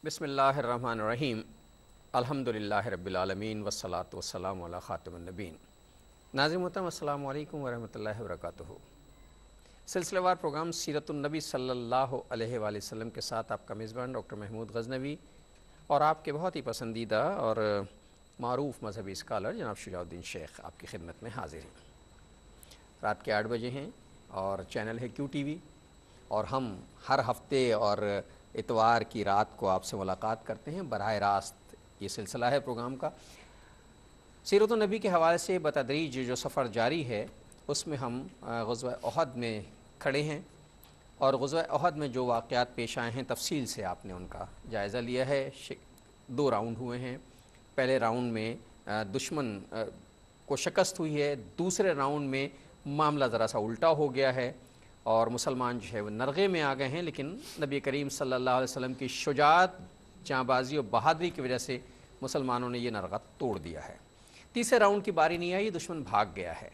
بسم اللہ الرحمن الرحیم الحمدللہ رب العالمین والصلاة والسلام علی خاتم النبیین۔ ناظرین محترم السلام علیکم ورحمۃ اللہ وبرکاتہ۔ سلسلہ وار پروگرام سیرت النبی صلی اللہ علیہ وآلہ وسلم کے ساتھ آپ کا میزبان ڈاکٹر محمود غزنوی اور آپ کے بہت ہی پسندیدہ اور معروف مذہبی اسکالر جناب شجاع الدین شیخ آپ کی خدمت میں حاضر ہیں۔ رات کے 8 بجے ہیں اور چینل ہے کیو ٹی وی، اور ہم ہر ہفتے اور اتوار کی رات کو آپ سے ملاقات کرتے ہیں۔ براہ راست یہ سلسلہ ہے پروگرام کا، سیرت النبی کے حوالے سے بتدریج جو سفر جاری ہے، اس میں ہم غزوہ احد میں کھڑے ہیں، اور غزوہ احد میں جو واقعات پیش آئے ہیں تفصیل سے آپ نے ان کا جائزہ لیا ہے۔ 2 راؤنڈ ہوئے ہیں۔ پہلے راؤنڈ میں دشمن کو شکست ہوئی ہے، دوسرے راؤنڈ میں معاملہ ذرا سا الٹا ہو گیا ہے اور مسلمان جو ہے وہ نرغے میں آ گئے ہیں، لیکن نبی کریم صلی اللہ علیہ وسلم کی شجاعت، جاں بازی اور بہادری کی وجہ سے مسلمانوں نے یہ نرغہ توڑ دیا ہے۔ تیسرے راؤنڈ کی باری نہیں آئی، دشمن بھاگ گیا ہے۔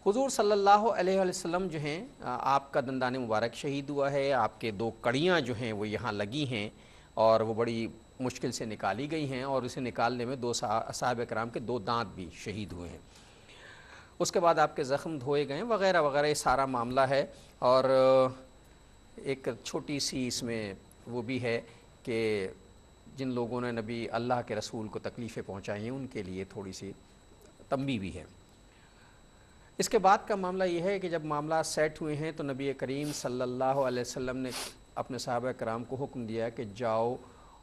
حضور صلی اللہ علیہ وسلم جو ہیں، آپ کا دندان مبارک شہید ہوا ہے، آپ کے 2 کڑیاں جو ہیں وہ یہاں لگی ہیں اور وہ بڑی مشکل سے نکالی گئی ہیں، اور اسے نکالنے میں 2 صحابہ کرام کے 2 دانت بھی شہید ہوئے ہیں۔ اس کے بعد آپ کے زخم دھوئے گئے وغیرہ وغیرہ، یہ سارا معاملہ ہے۔ اور ایک چھوٹی سی اس میں وہ بھی ہے کہ جن لوگوں نے نبی اللہ کے رسول کو تکلیفیں پہنچائی ہیں ان کے لیے تھوڑی سی تنبیہ بھی ہے۔ اس کے بعد کا معاملہ یہ ہے کہ جب معاملہ سیٹ ہوئے ہیں تو نبی کریم صلی اللہ علیہ وسلم نے اپنے صحابہ کرام کو حکم دیا کہ جاؤ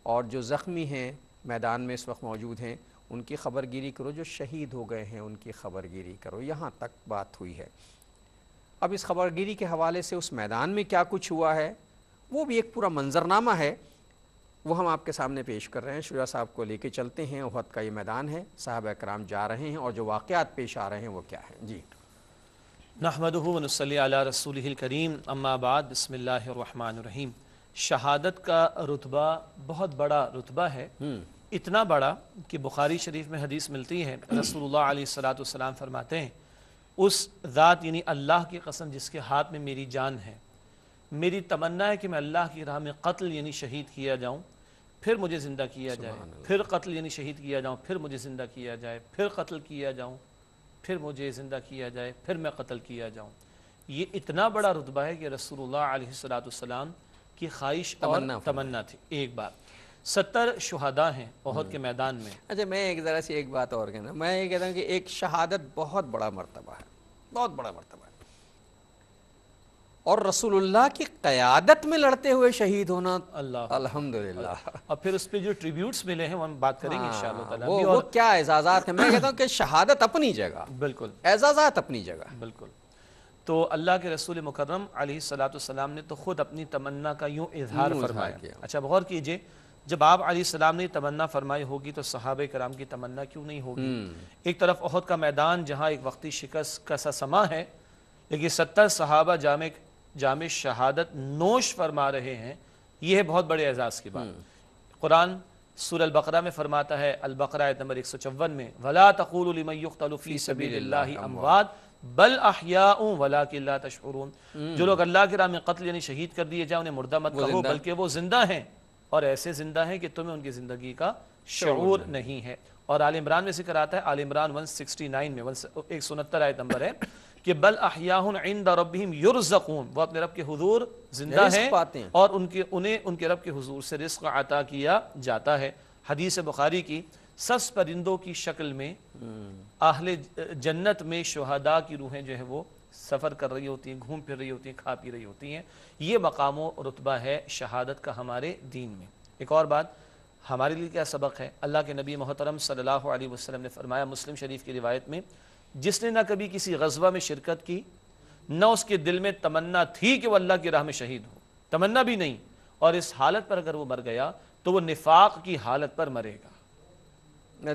اور جو زخمی ہیں میدان میں اس وقت موجود ہیں ان کی خبر گیری کرو، جو شہید ہو گئے ہیں ان کی خبر گیری کرو۔ یہاں تک بات ہوئی ہے۔ اب اس خبر گیری کے حوالے سے اس میدان میں کیا کچھ ہوا ہے وہ بھی ایک پورا منظرنامہ ہے، وہ ہم آپ کے سامنے پیش کر رہے ہیں۔ شجاع صاحب کو لے کے چلتے ہیں، احد کا یہ میدان ہے، صحابہ کرام جا رہے ہیں اور جو واقعات پیش آ رہے ہیں وہ کیا ہیں۔ جی نحمدہ ونصلی علی رسولہ الکریم، اما بعد، بسم اللہ الرحمن الرحیم۔ شہادت کا رتبہ بہت بڑا رتبہ ہے، اتنا بڑا کہ بخاری شریف میں حدیث ملتی ہے، رسول اللہ علیہ السلام فرماتے ہیں، اس ذات یعنی اللہ کی قسم جس کے ہاتھ میں میری جان ہے، میری تمنا ہے کہ میں اللہ کی راہ میں قتل یعنی شہید کیا جاؤں، پھر مجھے زندہ کیا جائے، پھر قتل یعنی شہید کیا جاؤں، پھر مجھے زندہ کیا جائے، پھر قتل کیا جاؤں، پھر مجھے زندہ کیا جائے، پھر میں قتل کیا جاؤں۔ یہ اتنا بڑا رتبہ ہے کہ رسول اللہ علیہ السلام کی خواہش اور تمنا تھی۔ ایک بات 70 شہداء ہیں احد کے میدان میں۔ اچھا، میں ایک بات اور کہنا، میں یہ کہتا ہوں کہ ایک شہادت بہت بڑا مرتبہ ہے، بہت بڑا مرتبہ ہے، اور رسول اللہ کی قیادت میں لڑتے ہوئے شہید ہونا، اللہ الحمدللہ۔ اور پھر اس پہ جو ٹریبیوٹس ملے ہیں وہ ہم بات کریں گے انشاءاللہ تعالیٰ۔ وہ کیا اعزازات ہیں، میں کہتا ہوں کہ شہادت اپنی جگہ، بالکل اعزازات اپنی جگہ، بالکل۔ تو اللہ کے رسول مکرم علیہ السلام نے تو خود اپنی تمنا کا یوں اظہار فرمایا۔ اچھا غور کیجئے، جب آپ علیہ السلام نے تمنا فرمائی ہوگی تو صحابہ کرام کی تمنا کیوں نہیں ہوگی؟ ایک طرف احد کا میدان جہاں ایک وقتی شکست کا سا سما ہے، لیکن 70 صحابہ جامع شہادت نوش فرما رہے ہیں، یہ ہے بہت بڑے اعزاز کی بات۔ قرآن سورہ البقرہ میں فرماتا ہے، البقرہ آیت نمبر 154 میں، وَلَا تَقُولُوا لِمَن يُقْتَلُ فِي سَبِيلِ اللَّهِ أَمْوَاتٌ بل احیاء ولیکن لا تشعرون۔ جو لوگ اللہ کی راہ میں قتل یعنی شہید کر دیے جائیں انہیں مردہ مت کہو، بلکہ وہ زندہ ہیں، اور ایسے زندہ ہیں کہ تمہیں ان کی زندگی کا شعور نہیں ہے۔ اور آل عمران میں ذکر آتا ہے، آل عمران 169 میں 169 آیت نمبر ہے کہ بل احیاء عند ربہم یرزقون، وہ اپنے رب کے حضور زندہ ہیں اور انہیں ان کے رب کے حضور سے رزق عطا کیا جاتا ہے۔ حدیث بخاری کی، سس پرندوں کی شکل میں اہل جنت میں شہداء کی روحیں جو ہیں وہ سفر کر رہی ہوتی ہیں، گھوم پھر رہی ہوتی ہیں، کھا پی رہی ہوتی ہیں۔ یہ مقام و رتبہ ہے شہادت کا ہمارے دین میں۔ ایک اور بات، ہمارے لیے کیا سبق ہے؟ اللہ کے نبی محترم صلی اللہ علیہ وسلم نے فرمایا مسلم شریف کی روایت میں، جس نے نہ کبھی کسی غزوہ میں شرکت کی، نہ اس کے دل میں تمنا تھی کہ وہ اللہ کی راہ میں شہید ہو، تمنا بھی نہیں، اور اس حالت پر اگر وہ مر گیا تو وہ نفاق کی حالت پر مرے گا۔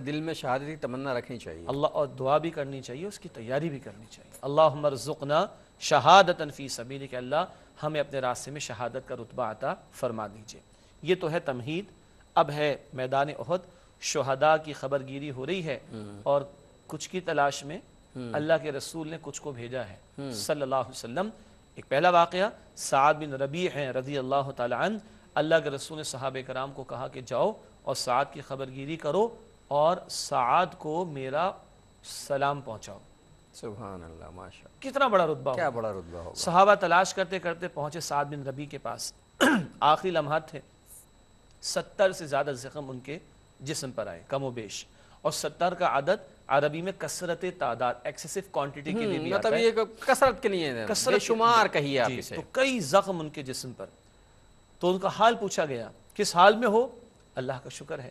دل میں شہادت کی تمنا رکھنی چاہیے، اللہ، اور دعا بھی کرنی چاہیے، اس کی تیاری بھی کرنی چاہیے۔ اللہم ارزقنا شہادتا فی سبیلک، اللہ ہمیں اپنے راستے میں شہادت کا رتبہ عطا فرما دیجئے۔ یہ تو ہے تمہید۔ اب ہے میدان احد، شہداء کی خبر گیری ہو رہی ہے، اور کچھ کی تلاش میں اللہ کے رسول نے کچھ کو بھیجا ہے صلی اللہ علیہ وسلم۔ ایک پہلا واقعہ، سعد بن ربیع ہیں رضی اللہ تعالی عنہ، اللہ کے رسول نے صحابہ کرام کو کہا کہ جاؤ اور سعد کی خبرگیری کرو اور سعد کو میرا سلام پہنچاؤ۔ سبحان اللہ، ماشاءاللہ، کتنا بڑا رتبہ کیا ہوگا۔ بڑا رتبہ ہوگا۔ صحابہ تلاش کرتے کرتے پہنچے سعد بن ربیع کے پاس، آخری لمحات تھے، 70 سے زیادہ زخم ان کے جسم پر آئے کم و بیش، اور 70 کا عدد عربی میں کثرت تعداد، ایکسیسو کوانٹٹی کے لیے بھی آتا مطلب ہے، یہ کثرت کے لیے بے شمار کہیے آپ اسے۔ تو کئی زخم ان کے جسم پر، تو ان کا حال پوچھا گیا، کس حال میں ہو؟ اللہ کا شکر ہے،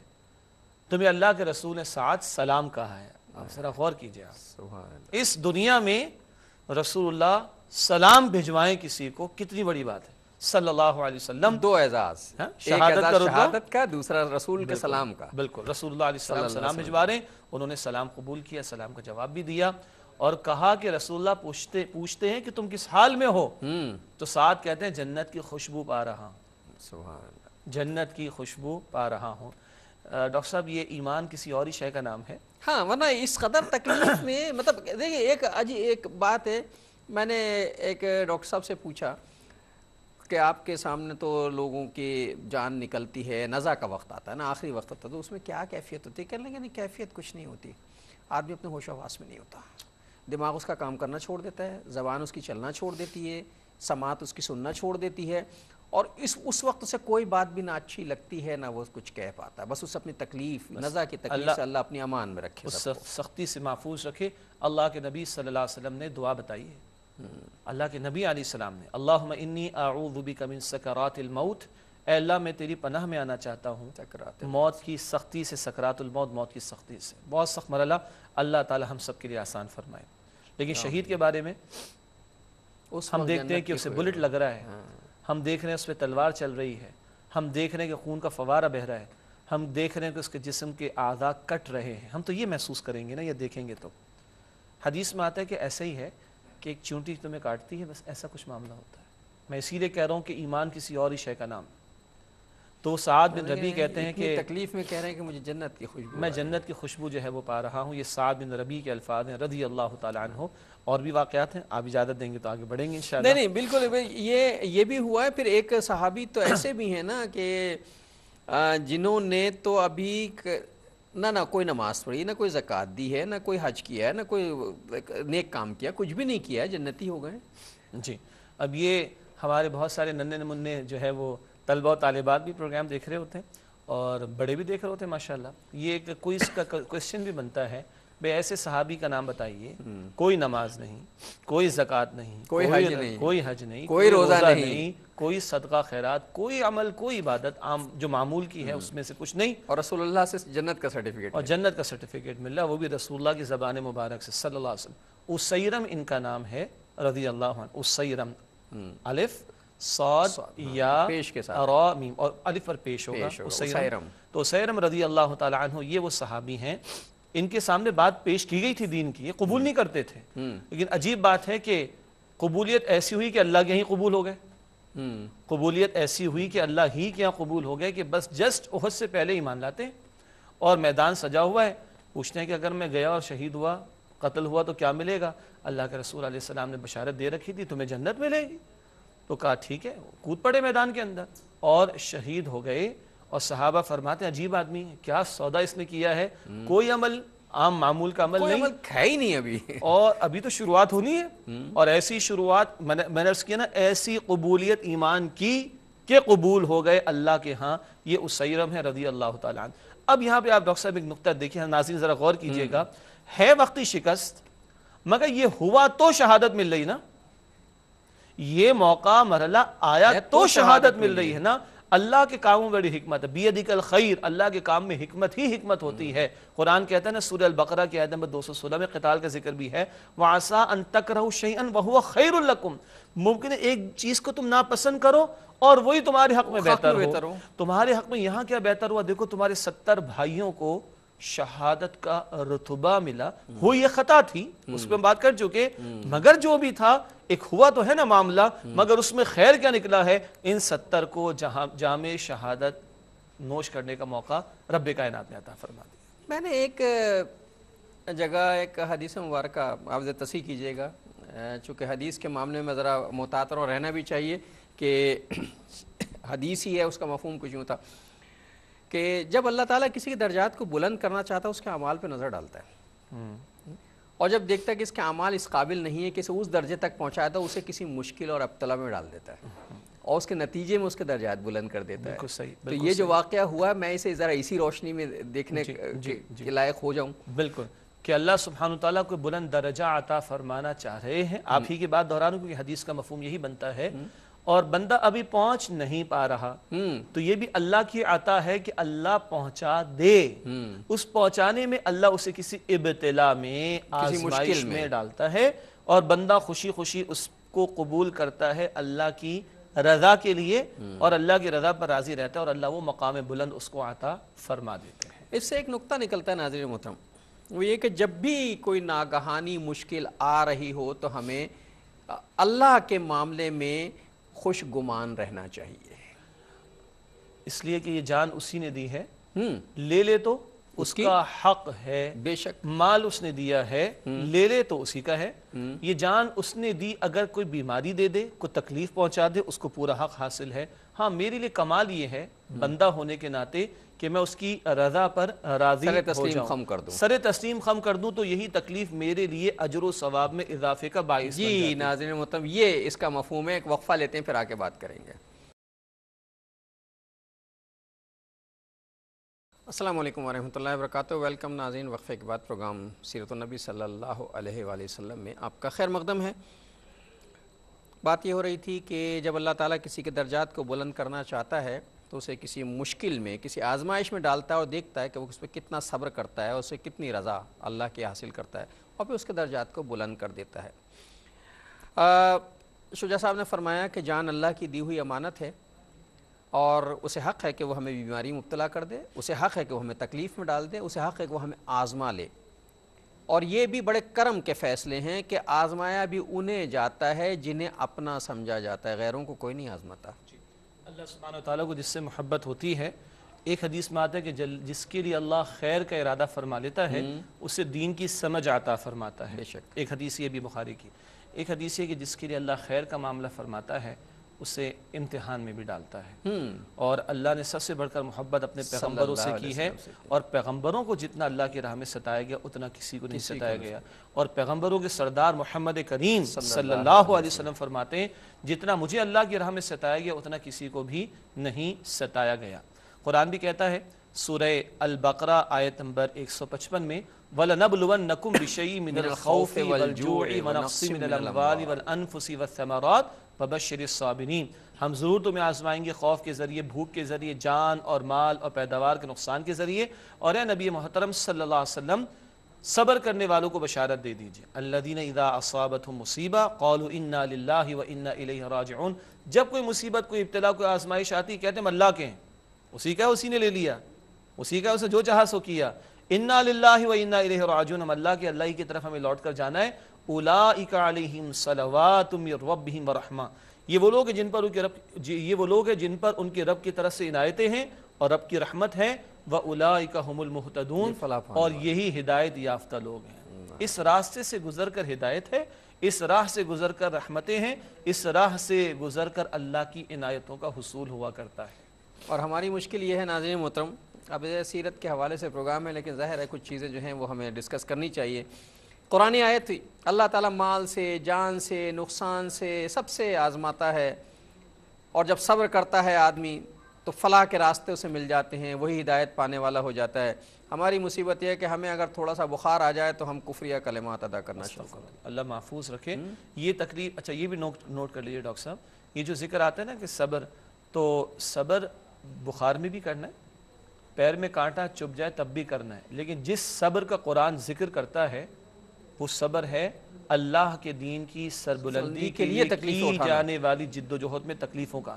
تمہیں اللہ کے رسول نے سعد سلام کہا ہے۔ آپ ذرا غور کیجئے، سبحان اللہ، اس دنیا میں رسول اللہ سلام بھجوائیں کسی کو، کتنی بڑی بات ہے صلی اللہ علیہ وسلم۔ دو اعزاز، ایک شہادت کا اعزاز رتبہ، شہادت کا، دوسرا رسول کے سلام کا۔ بالکل، رسول اللہ علیہ السلام سلام بھجوا رہے ہیں، انہوں نے سلام قبول کیا، سلام کا جواب بھی دیا، اور کہا کہ رسول اللہ پوچھتے ہیں کہ تم کس حال میں ہو؟ تو سعد کہتے ہیں جنت کی خوشبو پا رہا ہوں، سبحان اللہ، جنت کی خوشبو پا رہا ہوں۔ ڈاکٹر صاحب یہ ایمان کسی اور ہی شے کا نام ہے؟ ہاں، ورنہ اس قدر تکلیف میں مطلب دیکھیے ایک بات ہے، میں نے ایک ڈاکٹر صاحب سے پوچھا کہ آپ کے سامنے تو لوگوں کی جان نکلتی ہے، نزع کا وقت آتا ہے نا، آخری وقت آتا ہے، تو اس میں کیا کیفیت ہوتی ہے؟ کہنے لگے نہیں، کیفیت کچھ نہیں ہوتی، آدمی اپنے ہوش و حواس میں نہیں ہوتا، دماغ اس کا کام کرنا چھوڑ دیتا ہے، زبان اس کی چلنا چھوڑ دیتی ہے، سماعت اس کی سننا چھوڑ دیتی ہے، اور اس وقت سے کوئی بات بھی نہ اچھی لگتی ہے نہ وہ کچھ کہہ پاتا ہے، بس اس اپنی تکلیف، نزع کی تکلیف سے اللہ اپنی امان میں رکھے، اس سختی سے محفوظ رکھے۔ اللہ کے نبی صلی اللہ علیہ وسلم نے دعا بتائی ہے، اللہ کے نبی علیہ السلام نے، اللہم انی اعوذ بک من سکرات الموت، اے اللہ میں تیری پناہ میں آنا چاہتا ہوں موت کی سختی سے، سکرات الموت، موت کی سختی سے، بہت سخت مرحلہ، اللہ تعالی ہم سب کے لیے آسان فرمائے۔ لیکن شہید کے بارے میں ہم دیکھتے ہیں کہ اسے بلٹ لگ رہا ہے، ہم دیکھ رہے ہیں اس پہ تلوار چل رہی ہے، ہم دیکھ رہے ہیں کہ خون کا فوارہ بہہ رہا ہے، ہم دیکھ رہے ہیں کہ اس کے جسم کے اعضاء کٹ رہے ہیں، ہم تو یہ محسوس کریں گے نا، یہ دیکھیں گے تو۔ حدیث میں آتا ہے کہ ایسا ہی ہے کہ ایک چونٹی تمہیں کاٹتی ہے، بس ایسا کچھ معاملہ ہوتا ہے۔ میں اسی لیے کہہ رہا ہوں کہ ایمان کسی اور ہی شے کا نام ہے۔ تو سعد بن ربیع کہتے ہیں کہ تکلیف میں کہہ رہے ہیں کہ مجھے جنت کی خوشبو، میں جنت کی خوشبو جو ہے وہ پا رہا ہوں۔ یہ سعد بن ربیع کے الفاظ ہیں رضی اللہ تعالیٰ عنہ، اور بھی واقعات ہیں، آپ اجازت دیں گے تو آگے بڑھیں گے انشاءاللہ۔ نہیں بالکل، یہ بھی ہوا ہے۔ پھر ایک صحابی تو ایسے بھی ہیں نا کہ جنہوں نے تو ابھی نہ کوئی نماز پڑھی، نہ کوئی زکوٰۃ دی ہے، نہ کوئی حج کیا ہے، نہ کوئی نیک کام کیا، کچھ بھی نہیں کیا ہے، جنتی ہو گئے۔ جی، اب یہ ہمارے بہت سارے ننھے منھے جو ہے وہ طلبہ و طالبات بھی پروگرام دیکھ رہے ہوتے ہیں، اور بڑے بھی دیکھ رہے ہوتے ہیں ماشاءاللہ۔ یہ ایک کوئز کا کویسچن بھی بنتا ہے، بے ایسے صحابی کا نام بتائیے، کوئی نماز نہیں، کوئی زکوٰۃ نہیں، کوئی حج نہیں، کوئی روزہ نہیں، کوئی صدقہ خیرات، کوئی عمل، کوئی عبادت عام جو معمول کی ہے اس میں سے کچھ نہیں، اور رسول اللہ سے جنت کا سرٹیفکیٹ، اور جنت کا سرٹیفکیٹ مل رہا ہے، وہ بھی رسول اللہ کی زبان مبارک سے صلی اللہ علیہ وسلم۔ اسیرم ان کا نام ہے رضی اللہ عنہ، اسیرم، الف صاد یا را میم، اور الف پر پیش ہوگا اسیرم۔ تو اسیرم رضی اللہ تعالی عنہ یہ وہ صحابی ہیں، ان کے سامنے بات پیش کی گئی تھی دین کی، یہ قبول نہیں کرتے تھے، لیکن عجیب بات ہے کہ قبولیت ایسی ہوئی کہ اللہ کے ہی قبول ہو گئے، قبولیت ایسی ہوئی کہ اللہ ہی کے یہاں قبول ہو گئے کہ بس جسٹ احد سے پہلے ایمان لاتے ہیں، اور میدان سجا ہوا ہے، پوچھتے ہیں کہ اگر میں گیا اور شہید ہوا، قتل ہوا تو کیا ملے گا؟ اللہ کے رسول علیہ السلام نے بشارت دے رکھی تھی تمہیں جنت ملے گی، تو کہا ٹھیک ہے، کود پڑے میدان کے اندر اور شہید ہو گئے۔ اور صحابہ فرماتے ہیں عجیب آدمی ہے، کیا سودا اس نے کیا ہے، کوئی عمل عام معمول کا عمل نہیں، ہے ہی نہیں ابھی، اور ابھی تو شروعات ہونی ہے، اور ایسی شروعات میں نے عرض کیا نا، ایسی قبولیت ایمان کی کہ قبول ہو گئے اللہ کے ہاں۔ یہ اسیرم ہے رضی اللہ تعالیٰ عنہ۔ اب یہاں پہ آپ ڈاکٹر صاحب ایک نقطہ دیکھیں، ناظرین ذرا غور کیجئے گا، ہے وقتی شکست، مگر یہ ہوا تو شہادت مل رہی نا، یہ موقع مرحلہ آیا تو شہادت مل رہی ہے نا۔ اللہ کے کاموں میں بڑی حکمت ہے، بیدک الخیر، اللہ کے کام میں حکمت ہی حکمت ہوتی ہے۔ قرآن کہتا ہے نا سورہ البقرہ کی آیت نمبر 216 میں قتال کا ذکر بھی ہے، وَعَسَىٰ أَن تَكْرَهُوا شَيْئًا وَهُوَ خَيْرٌ لَكُمْ، ممکن ہے ایک چیز کو تم ناپسند کرو اور وہی تمہارے حق میں بہتر ہو۔ تمہارے حق میں یہاں کیا بہتر ہوا؟ دیکھو تمہارے 70 بھائیوں کو شہادت کا رتبہ ملا، وہ یہ خطا تھی، اس پہ ہم بات کر چکے، مگر جو بھی تھا ایک ہوا تو ہے نا معاملہ، مگر اس میں خیر کیا نکلا ہے؟ ان 70 کو جام شہادت نوش کرنے کا موقع رب کائنات نے عطا فرما دیا۔ میں نے ایک جگہ ایک حدیث مبارکہ، آپ ذرا تصحیح کیجئے گا، چونکہ حدیث کے معاملے میں ذرا محتاط اور رہنا بھی چاہیے کہ حدیث ہی ہے، اس کا مفہوم کچھ یوں تھا کہ جب اللہ تعالیٰ کسی کے درجات کو بلند کرنا چاہتا ہے اس کے اعمال پہ نظر ڈالتا ہے، اور جب دیکھتا ہے کہ اس کے اعمال اس قابل نہیں ہے کہ اسے اس درجے تک پہنچایا تو اسے کسی مشکل اور ابتلا میں ڈال دیتا ہے اور اس کے نتیجے میں اس کے درجات بلند کر دیتا ہے۔ تو یہ جو واقعہ ہوا ہے میں اسے ذرا اسی روشنی میں دیکھنے کے لائق ہو جاؤں۔ بالکل، کہ اللہ سبحانہ تعالیٰ کو بلند درجہ عطا فرمانا چاہ رہے ہیں، آپ ہی کی بات دہرا رہا ہوں کیونکہ حدیث کا مفہوم یہی بنتا ہے، اور بندہ ابھی پہنچ نہیں پا رہا تو یہ بھی اللہ کی عطا ہے کہ اللہ پہنچا دے، اس پہنچانے میں اللہ اسے کسی ابتلا میں، آزمائش میں ڈالتا ہے، اور بندہ خوشی خوشی اس کو قبول کرتا ہے اللہ کی رضا کے لیے، اور اللہ کی رضا پر راضی رہتا ہے، اور اللہ وہ مقام بلند اس کو عطا فرما دیتے ہیں۔ اس سے ایک نقطہ نکلتا ہے ناظرین محترم، وہ یہ کہ جب بھی کوئی ناگہانی مشکل آ رہی ہو تو ہمیں اللہ کے معاملے میں خوش گمان رہنا چاہیے، اس لیے کہ یہ جان اسی نے دی ہے، لے لے تو اس کا حق ہے، بے شک مال اس نے دیا ہے، لے لے تو اسی کا ہے، یہ جان اس نے دی، اگر کوئی بیماری دے دے، کوئی تکلیف پہنچا دے، اس کو پورا حق حاصل ہے۔ ہاں میرے لیے کمال یہ ہے بندہ ہونے کے ناطے کہ میں اس کی رضا پر راضی ہو جاؤں، سر تسلیم خم کر دوں، تو یہی تکلیف میرے لیے اجر و ثواب میں اضافے کا باعث بن جاتی ہے۔ جی ناظرین محترم، یہ اس کا مفہوم ہے۔ ایک وقفہ لیتے ہیں پھر آگے بات کریں گے۔ السلام علیکم ورحمۃ اللہ وبرکاتہ، ویلکم ناظرین، وقفے کے بعد پروگرام سیرت النبی صلی اللہ علیہ وآلہ وسلم میں آپ کا خیر مقدم ہے۔ بات یہ ہو رہی تھی کہ جب اللہ تعالیٰ کسی کے درجات کو بلند کرنا چاہتا ہے تو اسے کسی مشکل میں، کسی آزمائش میں ڈالتا ہے اور دیکھتا ہے کہ وہ اس پہ کتنا صبر کرتا ہے، اسے کتنی رضا اللہ کی حاصل کرتا ہے، اور پھر اس کے درجات کو بلند کر دیتا ہے۔ شجاع صاحب نے فرمایا کہ جان اللہ کی دی ہوئی امانت ہے، اور اسے حق ہے کہ وہ ہمیں بیماری مبتلا کر دے، اسے حق ہے کہ وہ ہمیں تکلیف میں ڈال دے، اسے حق ہے کہ وہ ہمیں آزما لے، اور یہ بھی بڑے کرم کے فیصلے ہیں کہ آزمایا بھی انہیں جاتا ہے جنہیں اپنا سمجھا جاتا ہے، غیروں کو کوئی نہیں آزماتا۔ اللہ سبحانہ وتعالیٰ کو جس سے محبت ہوتی ہے، ایک حدیث میں آتا ہے کہ جس کے لیے اللہ خیر کا ارادہ فرما لیتا ہے اسے دین کی سمجھ عطا فرماتا ہے۔ بے شک ایک حدیث یہ بھی بخاری کی، ایک حدیث یہ کہ جس کے لیے اللہ خیر کا معاملہ فرماتا ہے اسے امتحان میں بھی ڈالتا ہے، اور اللہ نے سب سے بڑھ کر محبت اپنے پیغمبروں سے کی ہے، اور پیغمبروں کو جتنا اللہ کی راہ میں ستایا گیا اتنا کسی کو نہیں ستایا گیا، اور پیغمبروں کے سردار محمد کریم صلی اللہ علیہ وسلم فرماتے ہیں جتنا مجھے اللہ کی راہ میں ستایا گیا اتنا کسی کو بھی نہیں ستایا گیا۔ قرآن بھی کہتا ہے سورہ البقرہ آیت نمبر 155 میں وَلَنَبْلُوَنَّكُمْ بِشَيْءٍ مِّنَ الْخَوْفِ وَالْجُوعِ وَنَقْصٍ مِّنَ الْأَمْوَالِ وَالْأَنفُسِ وَالثَّمَرَاتِ وَبَشِّرِ الصَّابِرِينَ، ہم ضرور تمہیں آزمائیں گے خوف کے ذریعے، بھوک کے ذریعے، جان اور مال اور پیداوار کے نقصان کے ذریعے، اور اے نبی محترم صلی اللہ علیہ وسلم صبر کرنے والوں کو بشارت دے دیجئے۔ الذین اذا اصابتهم مصیبہ قالوا انا للہ وانا الیہ راجعون، جب کوئی مصیبت، کوئی ابتلا، کوئی آزمائش آتی کہتے ہیں ہم اللہ کے ہیں، اسی کا اسی نے لے لیا، اسی کا اسے جو چاہا سو کیا، انا للہ وانا الیہ راجعون، ہم اللہ کے، اللہ ہی کی طرف ہمیں لوٹ کر جانا ہے۔ اولئک علیہم صلوات من ربہم ورحمہ، یہ وہ لوگ ہیں جن پر ان کے رب کی طرف سے عنایتیں ہیں اور رب کی رحمت ہے، وَأُولَئِكَ هُمُ الْمُهْتَدُونَ، اور یہی ہدایت یافتہ لوگ ہیں۔ اس راستے سے گزر کر ہدایت ہے، اس راہ سے گزر کر رحمتیں ہیں، اس راہ سے گزر کر اللہ کی عنایتوں کا حصول ہوا کرتا ہے۔ اور ہماری مشکل یہ ہے ناظرین محترم، اب سیرت کے حوالے سے پروگرام ہے لیکن ظاہر ہے کچھ چیزیں جو ہیں وہ ہمیں ڈسکس کرنی چاہیے۔ قرآن آیت تھی، اللہ تعالیٰ مال سے، جان سے، نقصان سے، سب سے آزماتا ہے، اور جب صبر کرتا ہے آدمی تو فلاح کے راستے اسے مل جاتے ہیں، وہی ہدایت پانے والا ہو جاتا ہے۔ ہماری مصیبت یہ ہے کہ ہمیں اگر تھوڑا سا بخار آ جائے تو ہم کفریہ کلمات ادا کرنا شروع کر دیں۔ اللہ محفوظ رکھے۔ یہ تکلیف، اچھا یہ بھی نوٹ کر لیجیے ڈاکٹر صاحب، یہ جو ذکر آتا ہے نا کہ صبر، تو صبر بخار میں بھی کرنا ہے، پیر میں کانٹا چبھ جائے تب بھی کرنا ہے، لیکن جس صبر کا قرآن ذکر کرتا ہے وہ صبر ہے اللہ کے دین کی سربلندی کے لیے کی جانے والی جد و جہد میں تکلیفوں کا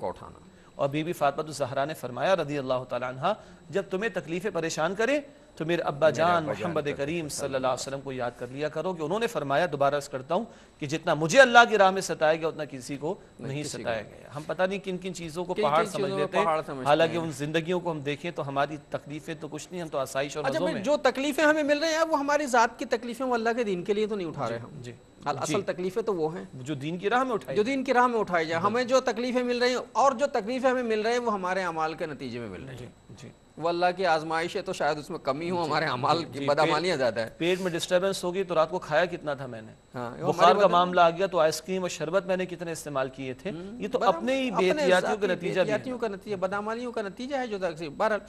اٹھانا۔ اور بی بی فاطمہ الزہرا نے فرمایا رضی اللہ تعالیٰ عنہ، جب تمہیں تکلیفیں پریشان کرے تو میرے ابا جان محمد کریم صلی اللہ علیہ وسلم کو یاد کر لیا کرو کہ انہوں نے فرمایا، دوبارہ عرض کرتا ہوں، کہ جتنا مجھے اللہ کی راہ میں ستایا گیا اتنا کسی کو نہیں ستایا گیا۔ ہم پتہ نہیں کن کن چیزوں کو پہاڑ سمجھ لیتے ہیں، حالانکہ ان زندگیوں کو ہم دیکھیں تو ہماری تکلیفیں تو کچھ نہیں، ہم تو آسائش اور مزوں میں۔ جو تکلیفیں ہمیں مل رہی ہیں وہ ہماری ذات کی تکلیفیں، وہ اللہ کے دین کے لیے تو نہیں اٹھا رہے ہم۔ جی اصل تکلیفیں تو وہ ہیں جو دین کی راہ میں اٹھائی، جو دین کی راہ میں اٹھائی جائے. ہمیں جو تکلیفیں مل رہی ہیں اور جو تکلیفیں ہمیں مل رہی ہیں وہ ہمارے اعمال کے نتیجے میں مل رہی ہیں. جی وہ اللہ کی آزمائش ہے تو شاید اس میں کمی ہو, ہمارے اعمال کی بدعمالیاں زیادہ ہے. پیٹ میں ڈسٹربنس ہوگی تو رات کو کھایا کتنا تھا میں نے, ہاں بخار کا معاملہ آ گیا تو آئس کریم اور شربت میں نے کتنے استعمال کیے تھے. یہ تو اپنے ہی بے احتیاطیوں کا نتیجہ بھی ہے, بدعمالیوں کا نتیجہ ہے جو بہرحال.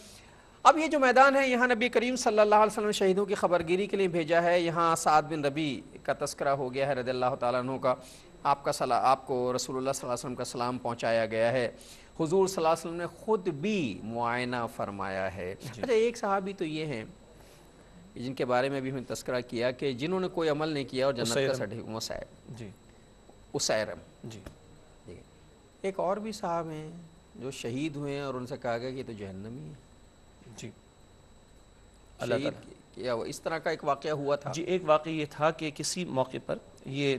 اب یہ جو میدان ہے یہاں نبی کریم صلی اللہ علیہ وسلم نے شہیدوں کی خبرگیری کے لیے بھیجا ہے. یہاں سعد بن ربیع کا تذکرہ ہو گیا ہے رضی اللہ تعالیٰ عنہ کا. آپ کو رسول اللہ صلی اللہ علیہ وسلم کا سلام پہنچایا گیا ہے. حضور صلی اللہ علیہ وسلم نے خود بھی معائنہ فرمایا ہے. اچھا ایک صحابی تو یہ ہیں جن کے بارے میں بھی ہم نے تذکرہ کیا کہ جنہوں نے کوئی عمل نہیں کیا اور جنت کا سرٹیفکیٹ. جی اسیرم. جی ایک اور بھی صاحب ہیں جو شہید ہوئے ہیں اور ان سے کہا گیا کہ یہ تو جہنمی ہے. جی شہید اس طرح کا ایک واقعہ ہوا تھا. جی ایک واقعہ یہ تھا کہ کسی موقع پر, یہ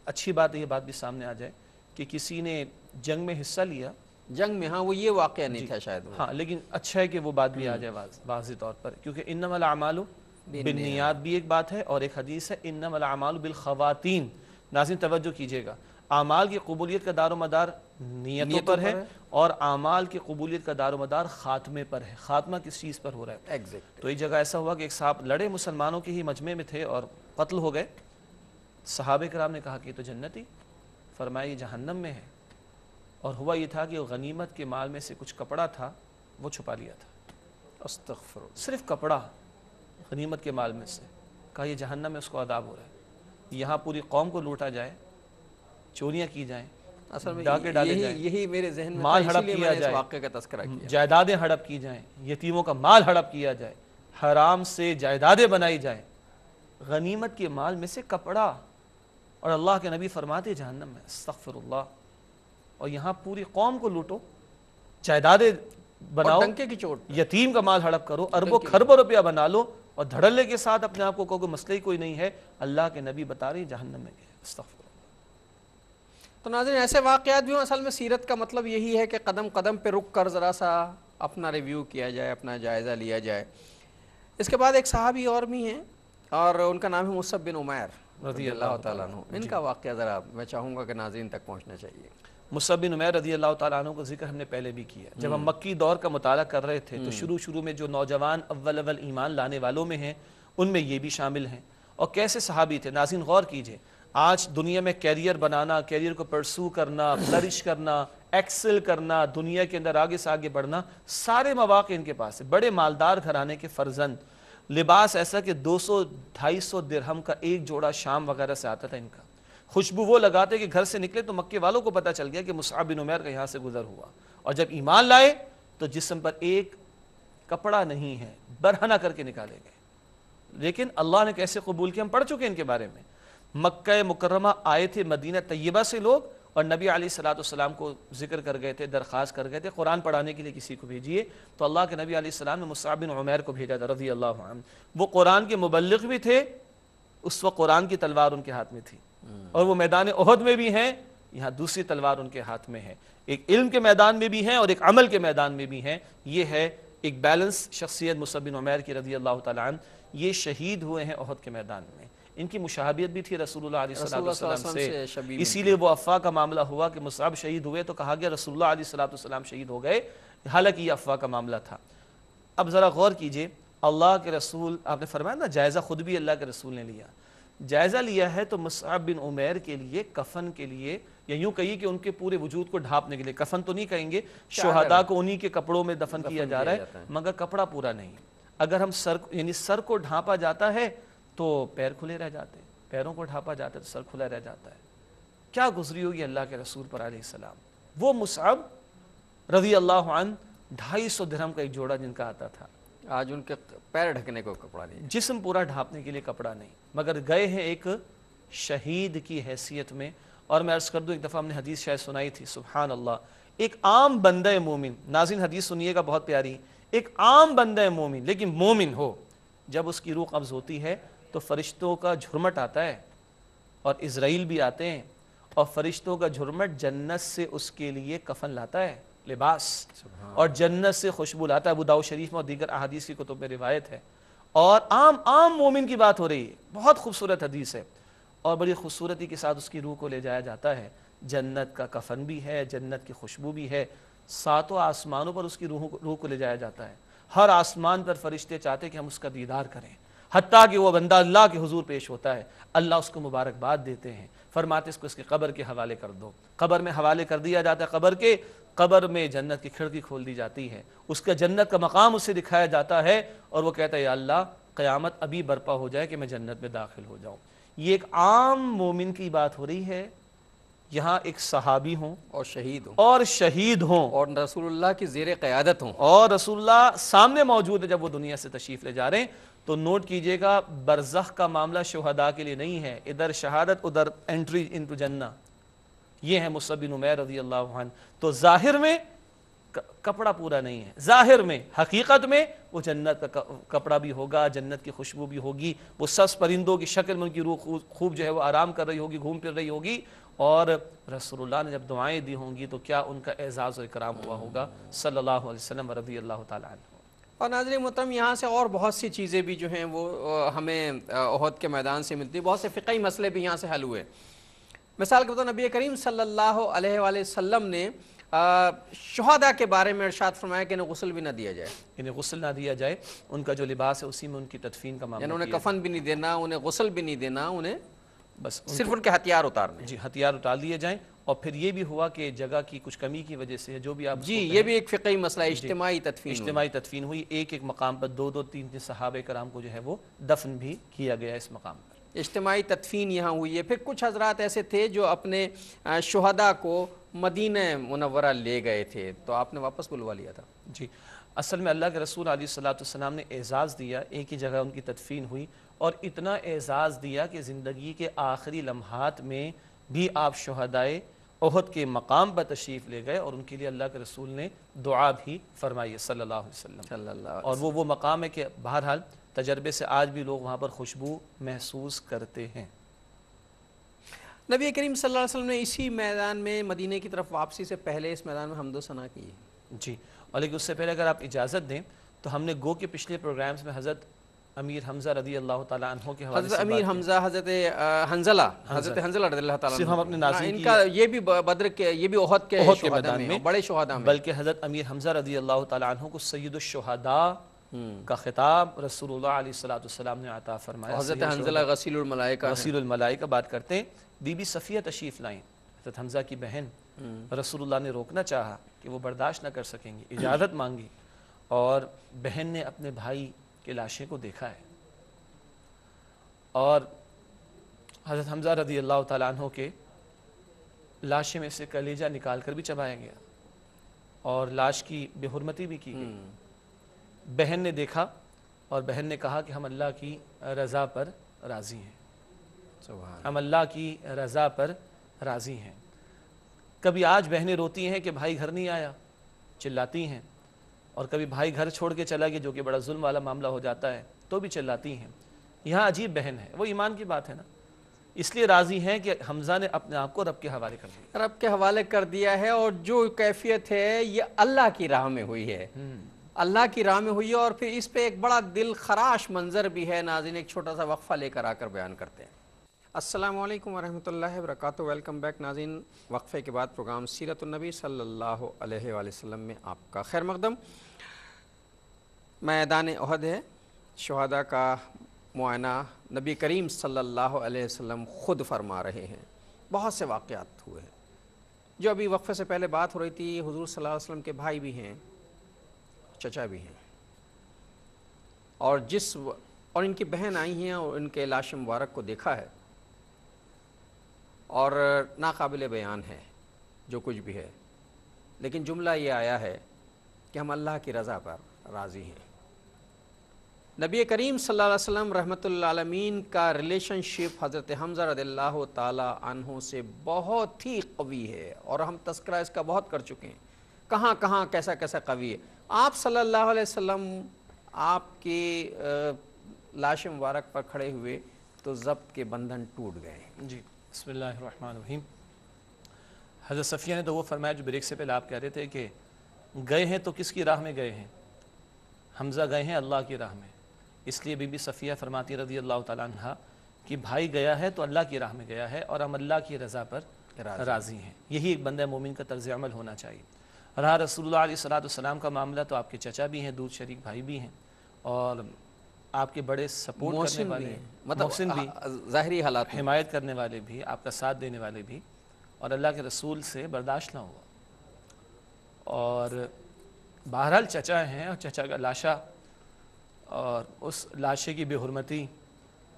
اچھی بات ہے یہ بات بھی سامنے آ جائے کہ کسی نے جنگ میں حصہ لیا. جنگ میں, ہاں وہ یہ واقعہ نہیں تھا شاید, ہاں لیکن اچھا ہے کہ وہ بات بھی آ جائے واضح طور پر, کیونکہ انما الاعمال بالنیات بھی ایک بات ہے اور ایک حدیث ہے انما الاعمال بالخواتین. ناظرین توجہ کیجئے گا, اعمال کی قبولیت کا دار و مدار نیتوں پر ہے اور اعمال کی قبولیت کا دار و مدار خاتمے پر ہے. خاتمہ کس چیز پر ہو رہا ہے؟ تو ایک جگہ ایسا ہوا کہ ایک صاحب لڑے مسلمانوں کے ہی مجمع میں تھے اور قتل ہو گئے. صحابہ کرام نے کہا کہ یہ تو جنتی, فرمایا یہ جہنم میں ہے. اور ہوا یہ تھا کہ غنیمت کے مال میں سے کچھ کپڑا تھا وہ چھپا لیا تھا. استغفر, صرف کپڑا غنیمت کے مال میں سے. کہا یہ جہنم میں اس کو عذاب ہو رہا ہے. یہاں پوری قوم کو لوٹا جائے, چوریاں کی جائیں, ڈاکے ڈالے جائیں, یہی میرے ذہن میں مال ہڑپ کیا جائے, واقعے کا تذکرہ کیا, جائیدادیں ہڑپ کی جائیں, یتیموں کا مال ہڑپ کیا جائے, حرام سے جائیدادیں بنائی جائیں, غنیمت کے مال میں سے کپڑا. اور اللہ کے نبی فرماتے جہنم میں. استغفر اللہ. اور یہاں پوری قوم کو لوٹو, جائیدادیں بناؤ, ڈنکے کی چوٹ, یتیم کا مال ہڑپ کرو, اربوں کھربوں روپیہ بنا لو اور دھڑلے کے ساتھ اپنے آپ کو کہو کہ مسئلہ ہی کوئی نہیں ہے. اللہ کے نبی بتا رہے جہنم میں گئے. استغفر اللہ. تو ناظرین ایسے واقعات بھی ہوں. اصل میں سیرت کا مطلب یہی ہے کہ قدم قدم پہ رک کر ذرا سا اپنا ریویو کیا جائے, اپنا جائزہ لیا جائے. اس کے بعد ایک صحابی اور بھی ہیں اور ان کا نام ہے مصعب بن عمیر رضی اللہ تعالیٰ عنہ. ان کا واقعہ ذرا میں چاہوں گا کہ ناظرین تک پہنچنا چاہیے. مصعب بن عمیر رضی اللہ تعالیٰ عنہ کا ذکر ہم نے پہلے بھی کیا. جب ہم مکی دور کا مطالعہ کر رہے تھے تو شروع میں جو نوجوان اول ایمان لانے والوں میں ہیں ان میں یہ بھی شامل ہیں. اور کیسے صحابی تھے ناظرین, غور کیجئے. آج دنیا میں کیریئر بنانا, کیریئر کو پرسو کرنا, فلرش کرنا, ایکسل کرنا, دنیا کے اندر آگے سے آگے بڑھنا, سارے مواقع ان کے پاس ہے. بڑے مالدار گھرانے کے فرزند, لباس ایسا کہ 200-250 درہم کا ایک جوڑا شام وغیرہ سے آتا تھا ان کا. خوشبو وہ لگاتے کہ گھر سے نکلے تو مکے والوں کو پتہ چل گیا کہ مصعب بن عمیر کا یہاں سے گزر ہوا. اور جب ایمان لائے تو جسم پر ایک کپڑا نہیں ہے, برہنہ کر کے نکالے گئے. لیکن اللہ نے کیسے قبول کیا ہم پڑھ چکے ان کے بارے میں. مکہ مکرمہ آئے تھے مدینہ طیبہ سے لوگ اور نبی علیہ الصلوۃ والسلام کو ذکر کر گئے تھے, درخواست کر گئے تھے قرآن پڑھانے کے لیے کسی کو بھیجیے. تو اللہ کے نبی علیہ السلام نے مصعب بن عمیر کو بھیجا تھا رضی اللہ عنہ. وہ قرآن کے مبلغ بھی تھے, اس وقت قرآن کی تلوار ان کے ہاتھ میں تھی, اور وہ میدان احد میں بھی ہیں, یہاں دوسری تلوار ان کے ہاتھ میں ہے. ایک علم کے میدان میں بھی ہیں اور ایک عمل کے میدان میں بھی ہیں. یہ ہے ایک بیلنس شخصیت مصعب بن عمیر کی رضی اللہ تعالیٰ عنہ. یہ شہید ہوئے ہیں احد کے میدان میں. ان کی مشابہت بھی تھی رسول اللہ علیہ السلام سے, اسی لیے وہ افواہ کا معاملہ ہوا کہ مصعب شہید ہوئے تو کہا گیا رسول اللہ علیہ السلام شہید ہو گئے, حالانکہ یہ افواہ کا معاملہ تھا. اب ذرا غور کیجئے, اللہ کے رسول, آپ نے فرمایا نا جائزہ خود بھی اللہ کے رسول نے لیا. جائزہ لیا ہے تو مصعب بن عمیر کے لیے کفن کے لیے, یا یوں کہیے کہ ان کے پورے وجود کو ڈھانپنے کے لیے, کفن تو نہیں کہیں گے, شہداء کو انہی کے کپڑوں میں دفن کیا جا رہا ہے, مگر کپڑا پورا نہیں. اگر ہم سر کو ڈھانپا جاتا ہے تو پیر کھلے رہ جاتے, پیروں کو ڈھانپا جاتا ہے تو سر کھلا رہ جاتا ہے. کیا گزری ہوگی اللہ کے رسول پر علیہ السلام. وہ مصعب رضی اللہ عنہ 250 درہم کا ایک جوڑا جن کا آتا تھا, آج ان کے پیر ڈھکنے کو کپڑا نہیں, جسم پورا ڈھانپنے کے لیے کپڑا نہیں, مگر گئے ہیں ایک شہید کی حیثیت میں. اور میں عرض کر دوں, ایک دفعہ ہم نے حدیث شاید سنائی تھی, سبحان اللہ, ایک عام بندہ مومن, ناظرین حدیث سنیے گا بہت پیاری, ایک عام بندہ مومن لیکن مومن ہو, جب اس کی روح قبض ہوتی ہے تو فرشتوں کا جھرمٹ آتا ہے اور اسرائیل بھی آتے ہیں, اور فرشتوں کا جھرمٹ جنت سے اس کے لیے کفن لاتا ہے, لباس, اور جنت سے خوشبو لاتا ہے. ابو داؤد شریف میں اور دیگر احادیث کی کتب میں روایت ہے. اور عام مومن کی بات ہو رہی ہے, بہت خوبصورت حدیث ہے. اور بڑی خوبصورتی کے ساتھ اس کی روح کو لے جایا جاتا ہے. جنت کا کفن بھی ہے, جنت کی خوشبو بھی ہے, ساتوں آسمانوں پر اس کی روح کو لے جایا جاتا ہے. ہر آسمان پر فرشتے چاہتے کہ ہم اس کا دیدار کریں, حتیٰ کہ وہ بندہ اللہ کے حضور پیش ہوتا ہے, اللہ اس کو مبارکباد دیتے ہیں, فرماتے اس کی قبر کے حوالے کر دو. قبر میں حوالے کر دیا جاتا ہے, قبر میں جنت کی کھڑکی کھول دی جاتی ہے, اس کا جنت کا مقام اسے دکھایا جاتا ہے, اور وہ کہتا ہے یا اللہ قیامت ابھی برپا ہو جائے کہ میں جنت میں داخل ہو جاؤں. یہ ایک عام مومن کی بات ہو رہی ہے, یہاں ایک صحابی ہوں اور شہید ہوں اور رسول اللہ کی زیر قیادت ہوں, اور رسول اللہ سامنے موجود ہے جب وہ دنیا سے تشریف لے جا رہے ہیں. تو نوٹ کیجئے گا, برزخ کا معاملہ شہداء کے لیے نہیں ہے, ادھر شہادت ادھر انٹری انٹو جنہ. یہ ہے مصعب بن عمیر رضی اللہ عنہ. تو ظاہر میں کپڑا پورا نہیں ہے, ظاہر میں, حقیقت میں وہ جنت کا کپڑا بھی ہوگا, جنت کی خوشبو بھی ہوگی, وہ سبز پرندوں کی شکل میں ان کی روح خوب جو ہے وہ آرام کر رہی ہوگی, گھوم پھر رہی ہوگی, اور رسول اللہ نے جب دعائیں دی ہوں گی تو کیا ان کا اعزاز و اکرام ہوا ہوگا صلی اللہ علیہ وسلم رضی اللہ تعالیٰ عنہ. اور ناظرین محترم, یہاں سے اور بہت سی چیزیں بھی جو ہیں وہ ہمیں احد کے میدان سے ملتی, بہت سے فقہی مسئلے بھی یہاں سے حل ہوئے. مثال کے طور پر نبی کریم صلی اللہ علیہ وآلہ وسلم نے شہداء کے بارے میں ارشاد فرمایا کہ انہیں غسل بھی نہ دیا جائے, انہیں غسل نہ دیا جائے, ان کا جو لباس ہے اسی میں ان کی تدفین کا معاملہ, یعنی انہیں کفن بھی نہیں دینا, انہیں غسل بھی نہیں دینا, انہیں بس صرف ان کے ہتھیار اتارنے. جی, ہتھیار اتار دیے جائیں. اور پھر یہ بھی ہوا کہ جگہ کی کچھ کمی کی وجہ سے جو بھی آپ جی یہ بھی ایک فقہی مسئلہ ہے, اجتماعی تدفین ہوئی, ایک مقام پر 2-3 صحابہ کرام کو جو ہے وہ دفن بھی کیا گیا اس مقام پر. اجتماعی تدفین یہاں ہوئی ہے. پھر کچھ حضرات ایسے تھے جو اپنے شہداء کو مدینہ منورہ لے گئے تھے, تو آپ نے واپس بلوا لیا تھا. جی, اصل میں اللہ کے رسول علیہ السلام نے اعزاز دیا, ایک ہی جگہ ان کی تدفین ہوئی, اور اتنا اعزاز دیا کہ زندگی کے آخری لمحات میں بھی آپ شہدائے احد کے مقام پر تشریف لے گئے, اور ان کے لیے اللہ کے رسول نے دعا بھی فرمائی صلی اللہ علیہ وسلم. اور وہ مقام ہے کہ بہرحال تجربے سے آج بھی لوگ وہاں پر خوشبو محسوس کرتے ہیں. نبی کریم صلی اللہ علیہ وسلم نے اسی میدان میں مدینہ کی طرف واپسی سے پہلے اس میدان میں حمد و ثنا کی. جی, اور لیکن اس سے پہلے اگر آپ اجازت دیں تو ہم نے گو کے پچھلے پروگرامز میں حضرت امیر حمزہ رضی اللہ تعالیٰ عنہ کے حوالے سے حضرت امیر حمزہ, حضرت حنظلہ رضی اللہ تعالیٰ عنہ, ہم اپنے ناظرین ان کا یہ بھی بدر کے, یہ بھی احد کے میدان میں, بڑے شہداء میں, بلکہ حضرت امیر حمزہ رضی اللہ تعالیٰ عنہ کو سید الشہداء کا خطاب رسول اللہ علیہ السلام نے عطا فرمایا. حضرت حنظلہ غسیل الملائکہ بات کرتے ہیں. بی بی صفیہ تشریف لائیں, حضرت حمزہ کی بہن, رسول اللہ نے روکنا چاہا کہ وہ برداشت نہ کر سکیں گی, اجازت مانگی, اور بہن نے اپنے بھائی کے لاشیں کو دیکھا ہے, اور حضرت حمزہ رضی اللہ تعالیٰ عنہ کے لاشیں میں سے کلیجہ نکال کر بھی چبایا گیا, اور لاش کی بے حرمتی بھی کی گئی. بہن نے دیکھا, اور بہن نے کہا کہ ہم اللہ کی رضا پر راضی ہیں, ہم اللہ کی رضا پر راضی ہیں. کبھی آج بہنیں روتی ہیں کہ بھائی گھر نہیں آیا, چلاتی ہیں, اور کبھی بھائی گھر چھوڑ کے چلا گیا جو کہ بڑا ظلم والا معاملہ ہو جاتا ہے تو بھی چلاتی ہیں. یہاں عجیب بہن ہے, وہ ایمان کی بات ہے نا, اس لیے راضی ہیں کہ حمزہ نے اپنے آپ کو رب کے حوالے کر دیا, رب کے حوالے کر دیا ہے, اور جو کیفیت ہے یہ اللہ کی راہ میں ہوئی ہے, اللہ کی راہ میں ہوئی ہے. اور پھر اس پہ ایک بڑا دل خراش منظر بھی ہے. ناظرین ایک چھوٹا سا وقفہ لے کر آ کر بیان کرتے ہیں. السلام علیکم ورحمۃ اللہ وبرکاتہ. ویلکم بیک ناظرین, وقفے کے بعد پروگرام سیرت النبی صلی اللہ علیہ وآلہ وسلم میں آپ کا خیر مقدم. میدان احد ہے, شہداء کا معائنہ نبی کریم صلی اللہ علیہ وسلم خود فرما رہے ہیں. بہت سے واقعات ہوئے ہیں. جو ابھی وقفے سے پہلے بات ہو رہی تھی, حضور صلی اللہ علیہ وسلم کے بھائی بھی ہیں, چچا بھی ہیں, اور ان کی بہن آئی ہیں اور ان کے لاش مبارک کو دیکھا ہے, اور ناقابل بیان ہے جو کچھ بھی ہے. لیکن جملہ یہ آیا ہے کہ ہم اللہ کی رضا پر راضی ہیں. نبی کریم صلی اللہ علیہ وسلم رحمۃ اللہ عالمین کا ریلیشن شپ حضرت حمزہ رضی اللہ تعالیٰ عنہ سے بہت ہی قوی ہے, اور ہم تذکرہ اس کا بہت کر چکے ہیں, کہاں کہاں کیسا کیسا قوی ہے. آپ صلی اللہ علیہ وسلم آپ کی لاش مبارک پر کھڑے ہوئے تو ضبط کے بندھن ٹوٹ گئے. جی, بسم اللہ الرحمن الرحیم. حضرت صفیہ نے تو وہ فرمایا جو بریک سے پہلے آپ کہہ رہے تھے کہ گئے ہیں تو کس کی راہ میں گئے ہیں, حمزہ گئے ہیں اللہ کی راہ میں. اس لیے بی بی صفیہ فرماتی رضی اللہ تعالیٰ عنہ کہ بھائی گیا ہے تو اللہ کی راہ میں گیا ہے اور ہم اللہ کی رضا پر راضی ہیں. یہی ایک بندہ مومن کا طرز عمل ہونا چاہیے. رہا رسول اللہ علیہ السلام کا معاملہ تو آپ کے چچا بھی ہیں, دودھ شریک بھائی بھی ہیں, اور آپ کے بڑے سپورٹ کرنے والے ہیں, محسن بھی, ظاہری حالات حمایت کرنے والے بھی, آپ کا ساتھ دینے والے بھی, اور اللہ کے رسول سے برداشت نہ ہوا. اور بہرحال چچا ہیں, اور چچا کا لاشا اور اس لاشے کی بے حرمتی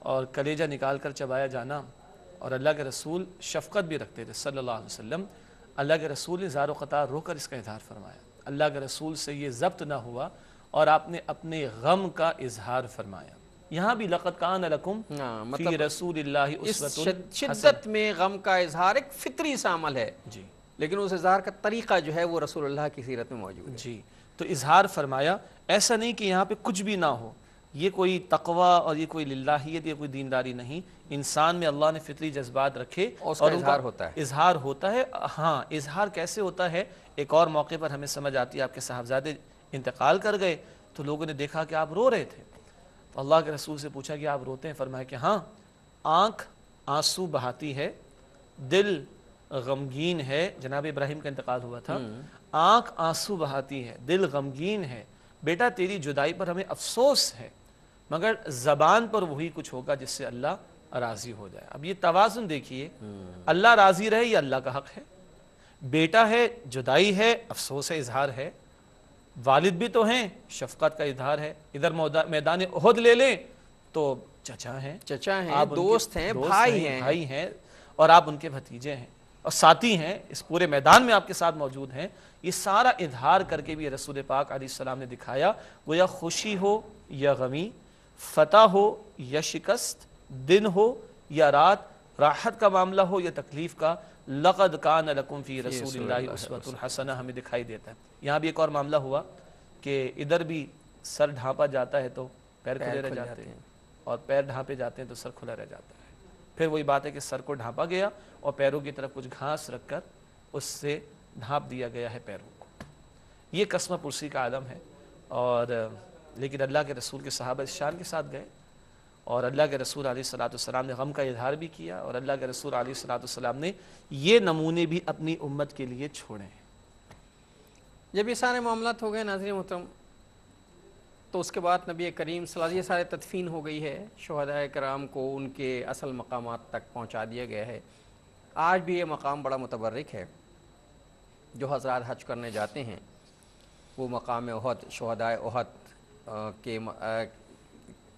اور کلیجہ نکال کر چبایا جانا, اور اللہ کے رسول شفقت بھی رکھتے تھے صلی اللہ علیہ وسلم. اللہ کے رسول نے زار و قطار رو کر اس کا اظہار فرمایا. اللہ کے رسول سے یہ ضبط نہ ہوا اور آپ نے اپنے غم کا اظہار فرمایا. یہاں بھی لقد کان لکم فی رسول اللہ اسوۃ شدت میں غم کا اظہار ایک فطری سا عمل ہے جی, لیکن اس اظہار کا طریقہ جو ہے وہ رسول اللہ کی سیرت میں موجود ہے. جی, تو اظہار فرمایا. ایسا نہیں کہ یہاں پہ کچھ بھی نہ ہو, یہ کوئی تقوی اور یہ کوئی للہیت, یہ کوئی دینداری نہیں. انسان میں اللہ نے فطری جذبات رکھے اور اظہار ہوتا ہے. اظہار ہوتا ہے. ہاں, اظہار کیسے ہوتا ہے, ایک اور موقع پر ہمیں سمجھ آتی ہے. آپ کے صاحبزادے انتقال کر گئے تو لوگوں نے دیکھا کہ آپ رو رہے تھے, تو اللہ کے رسول سے پوچھا کہ آپ روتے ہیں؟ فرمایا کہ ہاں, آنکھ آنسو بہاتی ہے, دل غمگین ہے. جناب ابراہیم کا انتقال ہوا تھا, آنکھ آنسو بہاتی ہے, دل غمگین ہے. بیٹا تیری جدائی پر ہمیں افسوس ہے, مگر زبان پر وہی کچھ ہوگا جس سے اللہ راضی ہو جائے. اب یہ توازن دیکھیے, اللہ راضی رہے یہ اللہ کا حق ہے. بیٹا ہے, جدائی ہے, افسوس ہے, اظہار ہے. والد بھی تو ہیں, شفقت کا اظہار ہے. ادھر میدان احد لے لیں تو چچا ہیں, دوست ہیں, بھائی ہیں, اور آپ ان کے بھتیجے ہیں اور ساتھی ہیں, اس پورے میدان میں آپ کے ساتھ موجود ہیں. یہ سارا اظہار کر کے بھی رسول پاک علیہ السلام نے دکھایا, وہ یا خوشی ہو یا غمی, فتح ہو یا شکست, دن ہو یا رات, راحت کا معاملہ ہو یا تکلیف کا, لقد کان لکم فی رسول اللہ اسوۃ حسنہ ہمیں دکھائی دیتا ہے. یہاں بھی ایک اور معاملہ ہوا کہ ادھر بھی سر ڈھانپا جاتا ہے تو پیر کھلے رہ جاتے ہیں, اور پیر ڈھانپے جاتے ہیں تو سر کھلا رہ جاتا ہے. پھر وہی بات ہے کہ سر کو ڈھانپا گیا اور پیروں کی طرف کچھ گھاس رکھ کر اس سے ڈھانپ دیا گیا ہے پیروں کو. یہ قسمہ پرسی کا عالم ہے. اور لیکن اللہ کے رسول کے صحابہ اس شان کے ساتھ گئے, اور اللہ کے رسول علیہ السلام نے غم کا اظہار بھی کیا, اور اللہ کے رسول علیہ السلام نے یہ نمونے بھی اپنی امت کے لیے چھوڑے ہیں. جب یہ سارے معاملات ہو گئے ناظرین محترم, تو اس کے بعد نبی کریم صلی اللہ علیہ وسلم, یہ سارے تدفین ہو گئی ہے, شہداء کرام کو ان کے اصل مقامات تک پہنچا دیا گیا ہے. آج بھی یہ مقام بڑا متبرک ہے. جو حضرات حج کرنے جاتے ہیں وہ مقام احد, شہداء احد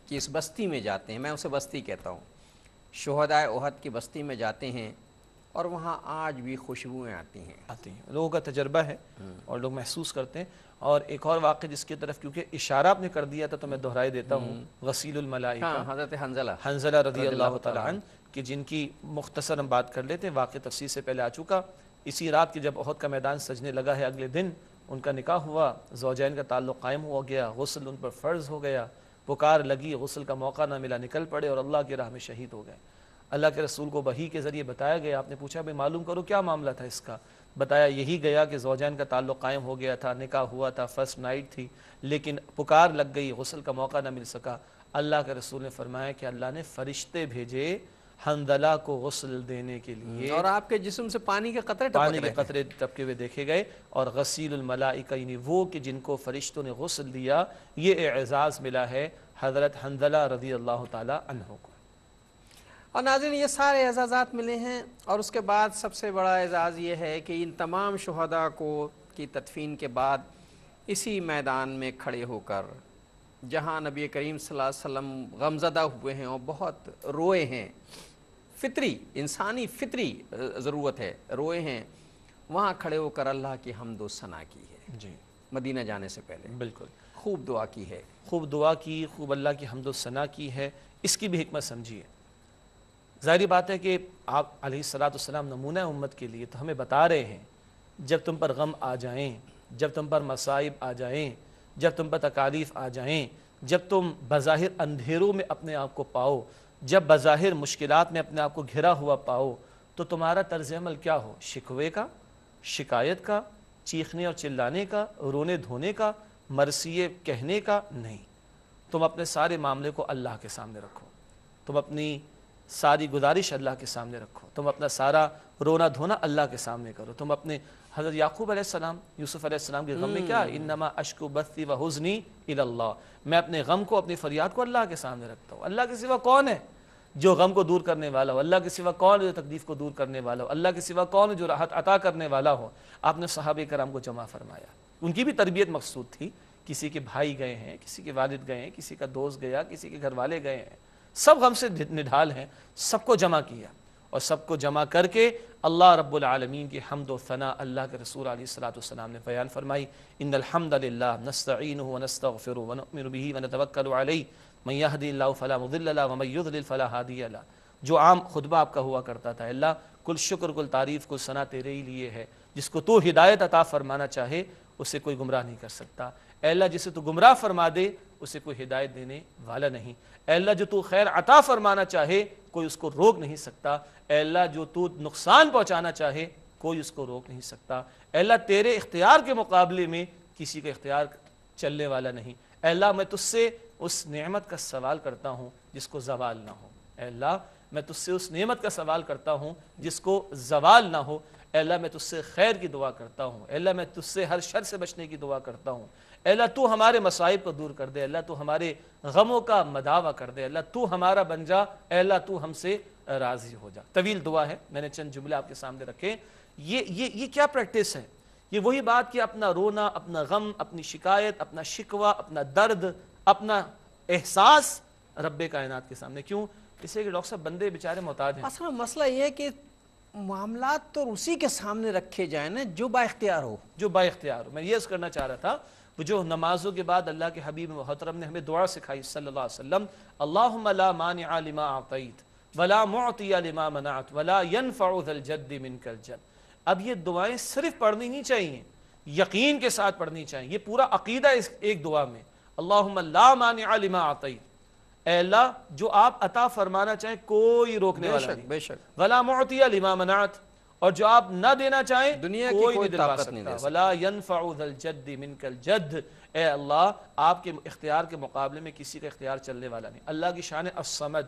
کی اس بستی میں جاتے ہیں. میں اسے بستی کہتا ہوں. شہداء احد کی بستی میں جاتے ہیں اور وہاں آج بھی خوشبوئیں آتی ہیں. لوگوں کا تجربہ ہے اور لوگ محسوس کرتے ہیں. اور ایک اور واقعہ جس کی طرف کیونکہ اشارہ آپ نے کر دیا تھا تو میں دہرائے دیتا ہوں, غسیل الملائکہ, حضرت حنظلہ رضی اللہ تعالیٰ عنہ, کہ جن کی مختصر ہم بات کر لیتے ہیں. واقعہ تفصیل سے پہلے آ چکا. اسی رات کی جب احد کا میدان سجنے لگا ہے, اگلے دن ان کا نکاح ہوا, زوجین کا تعلق قائم ہو گیا, غسل ان پر فرض ہو گیا, پکار لگی, غسل کا موقع نہ ملا, نکل پڑے اور اللہ کی راہ میں شہید ہو گئے. اللہ کے رسول کو وحی کے ذریعے بتایا گیا. آپ نے پوچھا بھائی معلوم کرو کیا معاملہ تھا اس کا. بتایا یہی گیا کہ زوجین کا تعلق قائم ہو گیا تھا, نکاح ہوا تھا, فرسٹ نائٹ تھی, لیکن پکار لگ گئی, غسل کا موقع نہ مل سکا. اللہ کے رسول نے فرمایا کہ اللہ نے فرشتے بھیجے حنظلہ کو غسل دینے کے لیے, اور آپ کے جسم سے پانی کے قطرے ٹپکے ہوئے دیکھے گئے. اور غسیل الملائکہ یعنی وہ کہ جن کو فرشتوں نے غسل دیا, یہ اعزاز ملا ہے حضرت حنظلہ رضی اللہ تعالی عنہ کو. اور ناظرین یہ سارے اعزازات ملے ہیں. اور اس کے بعد سب سے بڑا اعزاز یہ ہے کہ ان تمام شہداء کو کی تدفین کے بعد اسی میدان میں کھڑے ہو کر, جہاں نبی کریم صلی اللہ علیہ وسلم غمزدہ ہوئے ہیں اور بہت روئے ہیں, فطری انسانی فطری ضرورت ہے, روئے ہیں, وہاں کھڑے ہو کر اللہ کی حمد و ثنا کی ہے. جی, مدینہ جانے سے پہلے بالکل خوب دعا کی ہے, خوب دعا کی, خوب اللہ کی حمد و ثنا کی ہے. اس کی بھی حکمت سمجھیے. ظاہری بات ہے کہ آپ علیہ السلام نمونہ امت کے لیے, تو ہمیں بتا رہے ہیں جب تم پر غم آ جائیں, جب تم پر مصائب آ جائیں, جب تم پر تکالیف آ جائیں, جب تم بظاہر اندھیروں میں اپنے آپ کو پاؤ, جب بظاہر مشکلات میں اپنے آپ کو گھرا ہوا پاؤ, تو تمہارا طرز عمل کیا ہو؟ شکوے کا, شکایت کا, چیخنے اور چلانے کا, رونے دھونے کا, مرثیے کہنے کا نہیں. تم اپنے سارے معاملے کو اللہ کے سامنے رکھو. تم اپنی ساری گزارش اللہ کے سامنے رکھو، تم اپنا سارا رونا دھونا اللہ کے سامنے کرو. تم اپنے حضرت یعقوب علیہ السلام، یوسف علیہ السلام کے غم میں کیا، انما اشکو بثی وحزنی الی اللہ، میں اپنے غم کو اپنی فریاد کو اللہ کے سامنے رکھتا ہوں. اللہ کے سوا کون ہے جو غم کو دور کرنے والا ہو؟ اللہ کے سوا کون ہے جو تکلیف کو دور کرنے والا ہو؟ اللہ کے سوا کون ہے جو راحت عطا کرنے والا ہو؟ آپ نے صحابہ کرام کو جمع فرمایا، ان کی بھی تربیت مقصود تھی. کسی کے بھائی گئے ہیں، کسی کے والد گئے ہیں، کسی کا دوست گیا، کسی کے گھر والے گئے ہیں، سب غم سے نڈھال ہیں، سب کو جمع کیا اور سب کو جمع کر کے اللہ رب العالمین کی حمد و ثنا اللہ کے رسول علیہ الصلوۃ والسلام نے بیان فرمائی. ان الحمد للہ نستعینہ ونستغفرہ ونؤمن بہ ونتوکل علیہ من یہدی اللہ فلا مضل له ومن یضلل فلا ہادی له. جو عام خطبہ آپ کا ہوا کرتا تھا، اللہ کل شکر کل تعریف کل ثنا تیرے ہی لیے ہے، جس کو تو ہدایت عطا فرمانا چاہے اسے کوئی گمراہ نہیں کر سکتا. اے اللہ جسے تو گمراہ فرما دے اسے کوئی ہدایت دینے والا نہیں. اے اللہ جو تو خیر عطا فرمانا چاہے کوئی اس کو روک نہیں سکتا. اے اللہ جو تو نقصان پہنچانا چاہے کوئی اس کو روک نہیں سکتا. اے اللہ تیرے اختیار کے مقابلے میں کسی کا اختیار چلنے والا نہیں. اے اللہ میں تجھ سے اس نعمت کا سوال کرتا ہوں جس کو زوال نہ ہو. اے اللہ میں تجھ سے اس نعمت کا سوال کرتا ہوں جس کو زوال نہ ہو. اے اللہ میں تجھ سے خیر کی دعا کرتا ہوں. اے اللہ میں تجھ سے ہر شر سے بچنے کی دعا کرتا ہوں. اے اللہ تو ہمارے مصائب کو دور کر دے. اللہ تو ہمارے غموں کا مداوع کر دے. اللہ تو ہمارا بن جا. اے اللہ تو ہم سے راضی ہو جا. طویل دعا ہے، میں نے چند جملے آپ کے سامنے رکھے. یہ کیا پریکٹس ہے؟ یہ وہی بات کہ اپنا رونا، اپنا غم، اپنی شکایت، اپنا شکوہ، اپنا درد، اپنا احساس رب کائنات کے سامنے. کیوں؟ اس لیے کہ ڈاکٹر صاحب بندے بیچارے محتاج ہیں. اصل مسئلہ یہ ہے کہ معاملات تو اسی کے سامنے رکھے جائیں نا جو با اختیار ہو. جو با اختیار ہو. میں یہ کرنا چاہ رہا تھا، وہ جو نمازوں کے بعد اللہ کے حبیب محترم نے ہمیں دعا سکھائی صلی اللہ علیہ وسلم، اللہم لا مانع لما اعطیت ولا معطی لما منعت ولا ينفع ذا الجد منک الجد. اب یہ دعائیں صرف پڑھنی نہیں چاہیے، یقین کے ساتھ پڑھنی چاہیے. یہ پورا عقیدہ اس ایک دعا میں. اللہم لا مانع لما اعطیت، اے اللہ جو آپ عطا فرمانا چاہیں کوئی روکنے والا نہیں. بے شک. ولا معطی لما منعت، اور جو آپ نہ دینا چاہیں دنیا کی کوئی کوئی نہیں دلوا طاقت نہیں سکتا. دے سکتا. ولا ينفع ذا الجد منک الجد، اے اللہ آپ کے اختیار کے مقابلے میں کسی کا اختیار چلنے والا نہیں. اللہ کی شان ہے الصمد.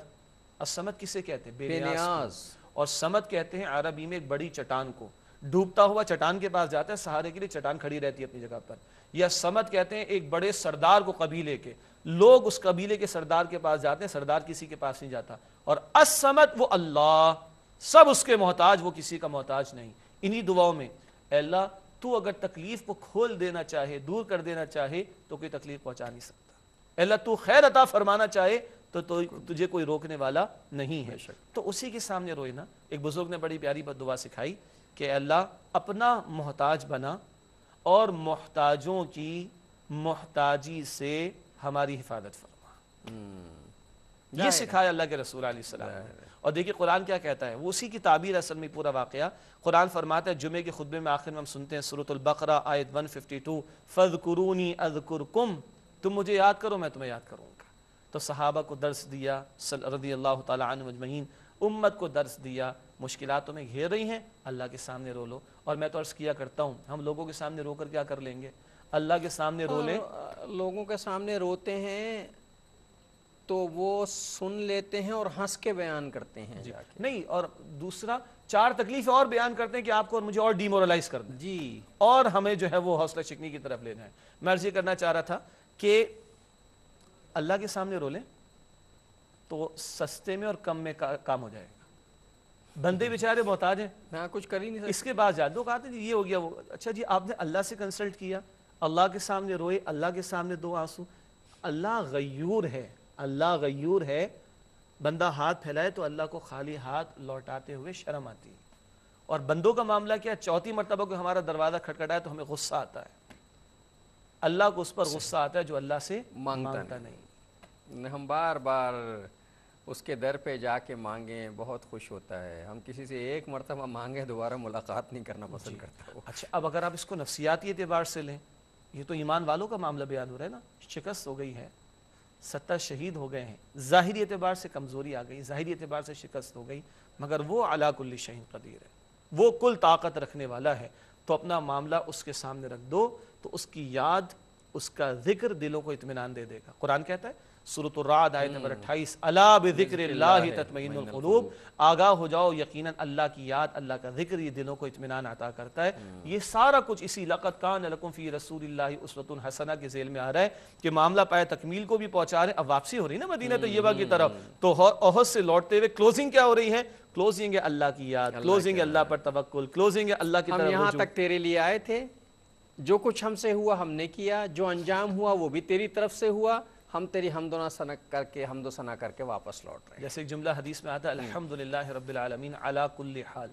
الصمد کسے کہتے ہیں؟ بے نیاز. اور صمد کہتے ہیں عربی میں ایک بڑی چٹان کو. ڈوبتا ہوا چٹان کے پاس جاتا ہے، سہارے کے لیے چٹان کھڑی رہتی ہے اپنی جگہ پر. یا صمد کہتے ہیں ایک بڑے سردار کو، قبیلے کے لوگ اس قبیلے کے سردار کے پاس جاتے ہیں، سردار کسی کے پاس نہیں جاتا. اور الصمد وہ اللہ، سب اس کے محتاج، وہ کسی کا محتاج نہیں. انہی دعاؤں میں اے اللہ تو اگر تکلیف کو کھول دینا چاہے، دور کر دینا چاہے تو کوئی تکلیف پہنچا نہیں سکتا. اے اللہ تو خیر عطا فرمانا چاہے تو تجھے کوئی روکنے والا نہیں ہے. تو اسی کے سامنے روئے نا. ایک بزرگ نے بڑی پیاری دعا سکھائی کہ اے اللہ اپنا محتاج بنا اور محتاجوں کی محتاجی سے ہماری حفاظت فرما. یہ سکھایا اللہ کے رسول علیہ السلام نے. اور دیکھیے قرآن کیا کہتا ہے، وہ اسی کی تعبیر اصل میں پورا واقعہ. قرآن فرماتا ہے جمعے کے خطبے میں آخر میں ہم سنتے ہیں سورۃ البقرہ آیت 152، فَاذْكُرُونِي أَذْكُرْكُمْ، تم مجھے یاد کرو میں تمہیں یاد کروں گا. تو صحابہ کو درس دیا رضی اللہ تعالیٰ عنہ اجمعین، امت کو درس دیا. مشکلاتوں میں گھیر رہی ہیں، اللہ کے سامنے رو لو. اور میں تو عرض کیا کرتا ہوں ہم لوگوں کے سامنے رو کر کیا کر لیں گے؟ اللہ کے سامنے رو لیں. لوگوں کے سامنے روتے ہیں تو وہ سن لیتے ہیں اور ہنس کے بیان کرتے ہیں. نہیں، اور دوسرا چار تکلیف اور بیان کرتے ہیں کہ آپ کو اور مجھے اور ڈیمورلائز کرنا ہے جی، اور ہمیں جو ہے وہ حوصلہ شکنی کی طرف لینا ہے. میں عرض یہ کرنا چاہ رہا تھا کہ اللہ کے سامنے رو لیں تو سستے میں اور کم میں کام ہو جائے گا. بندے بیچارے محتاج ہیں، ہاں کچھ کر ہی نہیں اس کے بعد جادو کہتے ہیں یہ ہو گیا وہ. اچھا جی آپ نے اللہ سے کنسلٹ کیا، اللہ کے سامنے روئے، اللہ کے سامنے دو آنسو. اللہ غیور ہے، اللہ غیور ہے. بندہ ہاتھ پھیلائے تو اللہ کو خالی ہاتھ لوٹاتے ہوئے شرم آتی ہے. اور بندوں کا معاملہ کیا، چوتھی مرتبہ کو ہمارا دروازہ کھٹکھٹائے تو ہمیں غصہ آتا ہے. اللہ کو اس پر غصہ آتا ہے جو اللہ سے مانگتا نہیں. ہم بار بار اس کے در پہ جا کے مانگیں بہت خوش ہوتا ہے. ہم کسی سے ایک مرتبہ مانگیں دوبارہ ملاقات نہیں کرنا پسند کرتا. اچھا اب اگر آپ اس کو نفسیاتی اعتبار سے لیں، یہ تو ایمان والوں کا معاملہ بیان ہو رہا ہے نا. شکست ہو گئی ہے، 70 شہید ہو گئے ہیں، ظاہری اعتبار سے کمزوری آ گئی، ظاہری اعتبار سے شکست ہو گئی، مگر وہ علی کل شیء قدیر ہے، وہ کل طاقت رکھنے والا ہے. تو اپنا معاملہ اس کے سامنے رکھ دو تو اس کی یاد، اس کا ذکر دلوں کو اطمینان دے دے گا. قرآن کہتا ہے سورۃ الرعد آیت نمبر 28، الا بذکر اللہ تطمئن القلوب، آگاہ ہو جاؤ یقیناً اللہ کی یاد، اللہ کا ذکر یہ دلوں کو اطمینان عطا کرتا ہے۔ یہ سارا کچھ اسی لقد کان لکم فی رسول اللہ اسوۃ حسنہ کے ذیل میں آ رہا ہے کہ معاملہ پائے تکمیل کو بھی پہنچا رہے ہیں۔ اب واپسی ہو رہی نا مدینہ طیبہ کی طرف، تو احد سے لوٹتے ہوئے کلوزنگ کیا ہو رہی ہے؟ کلوزنگ ہے اللہ کی یاد، کلوزنگ ہے اللہ پر توکل، کلوزنگ ہے اللہ کی طرف ہم یہاں رجوع۔ تک تیرے لیے آئے تھے، جو کچھ ہم سے ہوا ہم نے کیا، جو انجام ہوا وہ بھی تیری طرف سے ہوا، ہم تیری حمد و ثنا کر کے واپس لوٹ رہے ہیں۔ جیسے ایک جملہ حدیث میں آتا ہے الحمدللہ رب العالمین علی کل حال،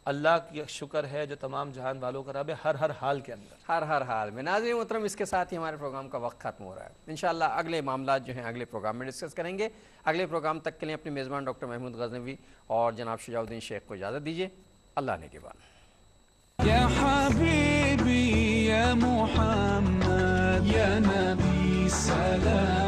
اللہ کی شکر ہے جو تمام جہان والوں کا رب ہے ہر حال کے اندر، ہر حال میں۔ ناظرین محترم، اس کے ساتھ ہی ہمارے پروگرام کا وقت ختم ہو رہا ہے۔ انشاءاللہ اگلے معاملات جو ہیں اگلے پروگرام میں ڈسکس کریں گے۔ اگلے پروگرام تک کے لیے اپنے میزبان ڈاکٹر محمود غزنوی اور جناب شجاع الدین شیخ کو اجازت دیجیے۔ اللہ نے کے بعد يا حبيبي يا محمد يا نبي سلام